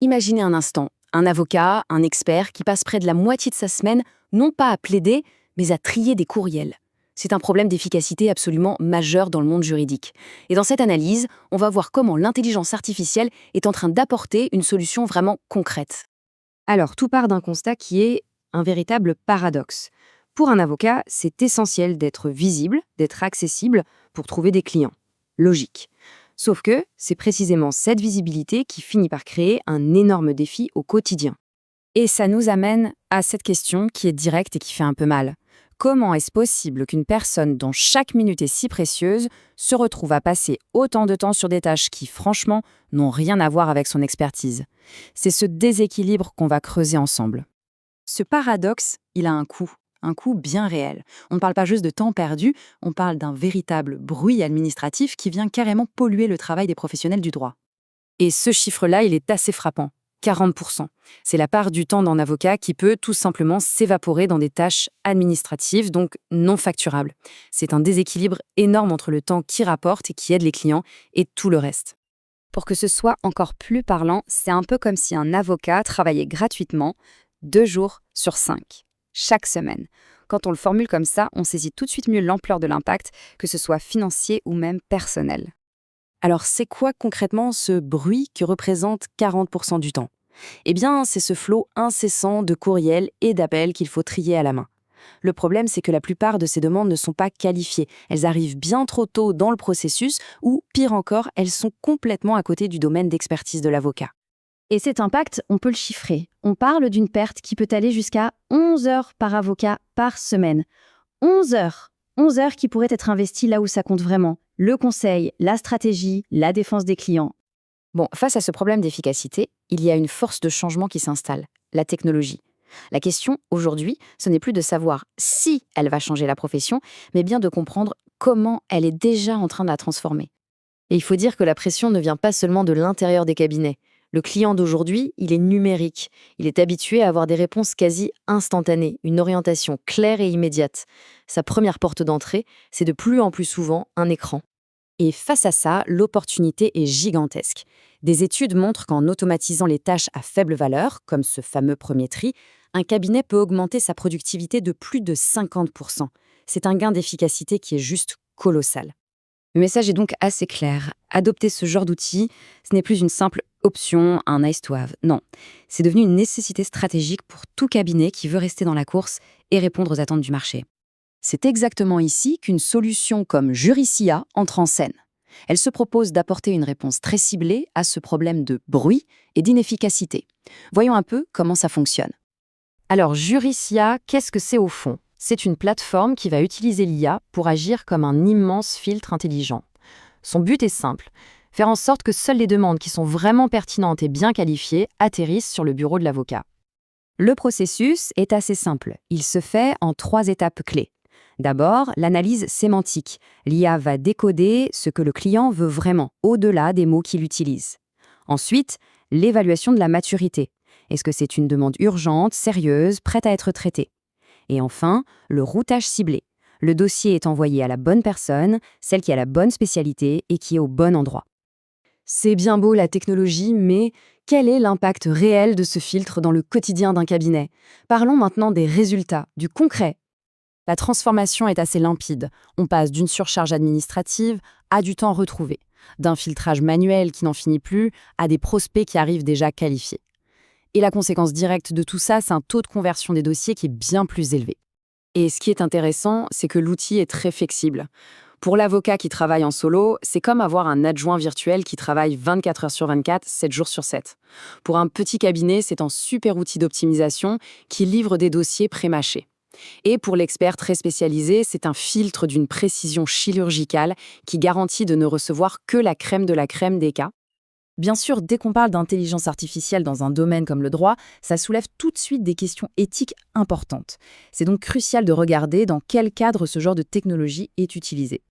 Imaginez un instant, un avocat, un expert qui passe près de la moitié de sa semaine, non pas à plaider, mais à trier des courriels. C'est un problème d'efficacité absolument majeur dans le monde juridique. Et dans cette analyse, on va voir comment l'intelligence artificielle est en train d'apporter une solution vraiment concrète. Alors, tout part d'un constat qui est un véritable paradoxe. Pour un avocat, c'est essentiel d'être visible, d'être accessible pour trouver des clients. Logique. Sauf que c'est précisément cette visibilité qui finit par créer un énorme défi au quotidien. Et ça nous amène à cette question qui est directe et qui fait un peu mal. Comment est-ce possible qu'une personne dont chaque minute est si précieuse se retrouve à passer autant de temps sur des tâches qui, franchement, n'ont rien à voir avec son expertise? C'est ce déséquilibre qu'on va creuser ensemble. Ce paradoxe, il a un coût bien réel. On ne parle pas juste de temps perdu, on parle d'un véritable bruit administratif qui vient carrément polluer le travail des professionnels du droit. Et ce chiffre-là, il est assez frappant. 40%. C'est la part du temps d'un avocat qui peut tout simplement s'évaporer dans des tâches administratives, donc non facturables. C'est un déséquilibre énorme entre le temps qui rapporte et qui aide les clients et tout le reste. Pour que ce soit encore plus parlant, c'est un peu comme si un avocat travaillait gratuitement 2 jours sur 5, chaque semaine. Quand on le formule comme ça, on saisit tout de suite mieux l'ampleur de l'impact, que ce soit financier ou même personnel. Alors c'est quoi concrètement ce bruit qui représente 40% du temps? Eh bien, c'est ce flot incessant de courriels et d'appels qu'il faut trier à la main. Le problème, c'est que la plupart de ces demandes ne sont pas qualifiées. Elles arrivent bien trop tôt dans le processus ou, pire encore, elles sont complètement à côté du domaine d'expertise de l'avocat. Et cet impact, on peut le chiffrer. On parle d'une perte qui peut aller jusqu'à 11 heures par avocat par semaine. 11 heures 11 heures qui pourraient être investies là où ça compte vraiment. Le conseil, la stratégie, la défense des clients. Bon, face à ce problème d'efficacité, il y a une force de changement qui s'installe, la technologie. La question, aujourd'hui, ce n'est plus de savoir si elle va changer la profession, mais bien de comprendre comment elle est déjà en train de la transformer. Et il faut dire que la pression ne vient pas seulement de l'intérieur des cabinets. Le client d'aujourd'hui, il est numérique. Il est habitué à avoir des réponses quasi instantanées, une orientation claire et immédiate. Sa première porte d'entrée, c'est de plus en plus souvent un écran. Et face à ça, l'opportunité est gigantesque. Des études montrent qu'en automatisant les tâches à faible valeur, comme ce fameux premier tri, un cabinet peut augmenter sa productivité de plus de 50%. C'est un gain d'efficacité qui est juste colossal. Le message est donc assez clair. Adopter ce genre d'outil, ce n'est plus une simple option, un nice to have. Non, c'est devenu une nécessité stratégique pour tout cabinet qui veut rester dans la course et répondre aux attentes du marché. C'est exactement ici qu'une solution comme Juricia entre en scène. Elle se propose d'apporter une réponse très ciblée à ce problème de bruit et d'inefficacité. Voyons un peu comment ça fonctionne. Alors, Juricia, qu'est-ce que c'est au fond? C'est une plateforme qui va utiliser l'IA pour agir comme un immense filtre intelligent. Son but est simple, faire en sorte que seules les demandes qui sont vraiment pertinentes et bien qualifiées atterrissent sur le bureau de l'avocat. Le processus est assez simple. Il se fait en 3 étapes clés. D'abord, l'analyse sémantique. L'IA va décoder ce que le client veut vraiment, au-delà des mots qu'il utilise. Ensuite, l'évaluation de la maturité. Est-ce que c'est une demande urgente, sérieuse, prête à être traitée? Et enfin, le routage ciblé. Le dossier est envoyé à la bonne personne, celle qui a la bonne spécialité et qui est au bon endroit. C'est bien beau la technologie, mais quel est l'impact réel de ce filtre dans le quotidien d'un cabinet? Parlons maintenant des résultats, du concret. La transformation est assez limpide. On passe d'une surcharge administrative à du temps retrouvé, d'un filtrage manuel qui n'en finit plus à des prospects qui arrivent déjà qualifiés. Et la conséquence directe de tout ça, c'est un taux de conversion des dossiers qui est bien plus élevé. Et ce qui est intéressant, c'est que l'outil est très flexible. Pour l'avocat qui travaille en solo, c'est comme avoir un adjoint virtuel qui travaille 24 heures sur 24, 7 jours sur 7. Pour un petit cabinet, c'est un super outil d'optimisation qui livre des dossiers pré-mâchés. Et pour l'expert très spécialisé, c'est un filtre d'une précision chirurgicale qui garantit de ne recevoir que la crème de la crème des cas. Bien sûr, dès qu'on parle d'intelligence artificielle dans un domaine comme le droit, ça soulève tout de suite des questions éthiques importantes. C'est donc crucial de regarder dans quel cadre ce genre de technologie est utilisé.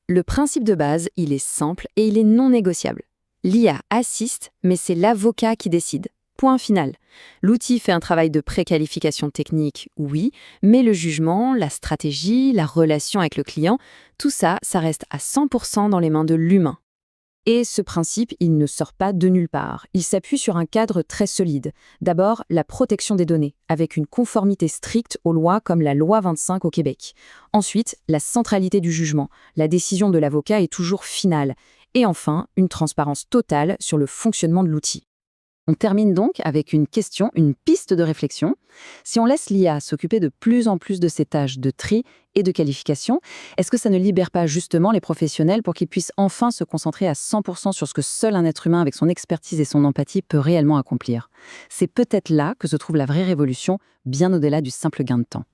Le principe de base, il est simple et il est non négociable. L'IA assiste, mais c'est l'avocat qui décide. Point final. L'outil fait un travail de préqualification technique, oui, mais le jugement, la stratégie, la relation avec le client, tout ça, ça reste à 100% dans les mains de l'humain. Et ce principe, il ne sort pas de nulle part. Il s'appuie sur un cadre très solide. D'abord, la protection des données, avec une conformité stricte aux lois comme la loi 25 au Québec. Ensuite, la centralité du jugement. La décision de l'avocat est toujours finale. Et enfin, une transparence totale sur le fonctionnement de l'outil. On termine donc avec une question, une piste de réflexion. Si on laisse l'IA s'occuper de plus en plus de ces tâches de tri et de qualification, est-ce que ça ne libère pas justement les professionnels pour qu'ils puissent enfin se concentrer à 100% sur ce que seul un être humain avec son expertise et son empathie peut réellement accomplir? C'est peut-être là que se trouve la vraie révolution, bien au-delà du simple gain de temps.